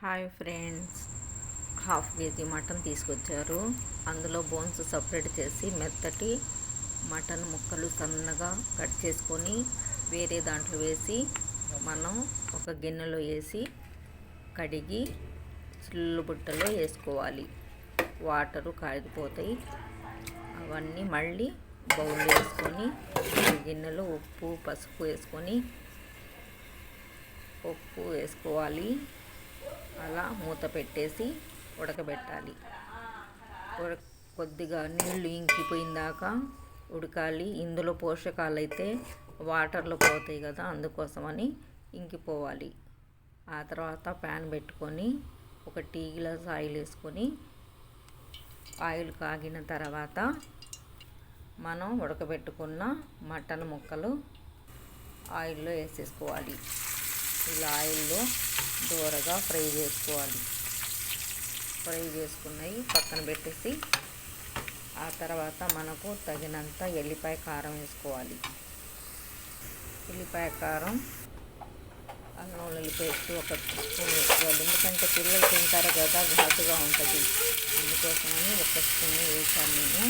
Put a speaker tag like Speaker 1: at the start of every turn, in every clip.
Speaker 1: Hi friends, half KG mutton తీసుకొచ్చారు. అందులో bones separate చేసి మెత్తటి మటన్ ముక్కలు సన్నగా కట్ చేసుకొని వేరే దాంట్లో వేసి మనం ఒక గిన్నెలో వేసి కడిగి చిల్లు బుట్టలో వేసుకోవాలి. వాటరు కాగిపోతాయి. అవన్నీ మళ్ళీ బౌల్లో వేసుకొని గిన్నెలో ఉప్పు పసుపు వేసుకోవాలి. అలా మూత పెట్టేసి ఉడకబెట్టాలి. కొద్దిగా నీళ్లు ఇంకిపోయిందాక ఉడకాలి. ఇందులో పోషకాలు అయితే వాటర్లో పోతాయి కదా, అందుకోసమని ఇంకిపోవాలి. ఆ తర్వాత ప్యాన్ పెట్టుకొని ఒక టీ గ్లాస్ ఆయిల్ వేసుకొని ఆయిల్ కాగిన తర్వాత మనం ఉడకబెట్టుకున్న మటన్ ముక్కలు ఆయిల్లో వేసేసుకోవాలి. ఇలా ఆయిల్లో దూరగా ఫ్రై చేసుకోవాలి. ఫ్రై చేసుకున్నవి పక్కన పెట్టేసి ఆ తర్వాత మనకు తగినంత ఎల్లిపాయ కారం వేసుకోవాలి. ఎల్లిపాయ కారం, అల్లం వెల్లుల్లి పేస్ట్ ఒక స్పూన్ వేసుకోవాలి. ఎందుకంటే పిల్లలు తింటారు కదా, ఘాటుగా ఉంటుంది. అందుకోసమని ఒక స్పూన్ వేసాను నేను.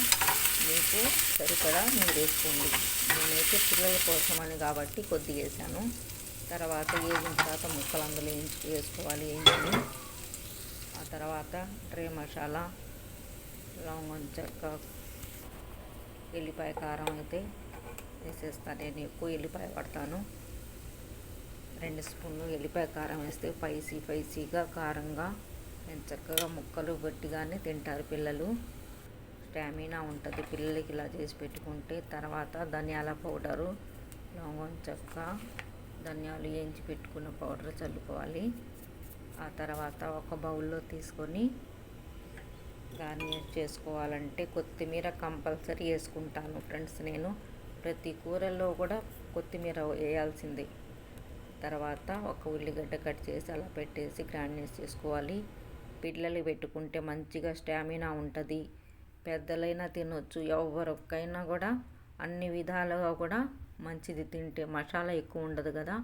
Speaker 1: మీకు సరిపడా మీరు వేసుకోండి. నేనైతే పిల్లల కోసమని కాబట్టి కొద్దిగా వేసాను. తర్వాత వేగిన తర్వాత ముక్కలు అందులో వేసుకోవాలి. వేయించి ఆ తర్వాత డ్రై మసాలా, లవంగం చెక్క, ఎల్లిపాయ కారం అయితే వేసేస్తాను. నేను ఎక్కువ ఎల్లిపాయ పడతాను. 2 స్పూన్లు ఎల్లిపాయ కారం వేస్తే స్పైసీగా కారంగా చక్కగా ముక్కలు గట్టిగానే తింటారు పిల్లలు. స్టామినా ఉంటుంది పిల్లలకి ఇలా చేసి పెట్టుకుంటే. తర్వాత ధనియాల పౌడరు, లవంగం చెక్క, ధనియాలు వేయించి పెట్టుకున్న పౌడర్ చల్లుకోవాలి. ఆ తర్వాత ఒక బౌల్లో తీసుకొని గార్నిష్ చేసుకోవాలంటే కొత్తిమీర కంపల్సరీ వేసుకుంటాను ఫ్రెండ్స్. నేను ప్రతి కూరల్లో కూడా కొత్తిమీర వేయాల్సిందే. తర్వాత ఒక ఉల్లిగడ్డ కట్ చేసి అలా పెట్టేసి గార్నిష్ చేసుకోవాలి. పిల్లలు పెట్టుకుంటే మంచిగా స్టామినా ఉంటుంది. పెద్దలైనా తినొచ్చు, ఎవరికైనా కూడా అన్ని విధాలుగా కూడా మంచిది. తింటే మసాలా ఎక్కువ ఉండదు కదా.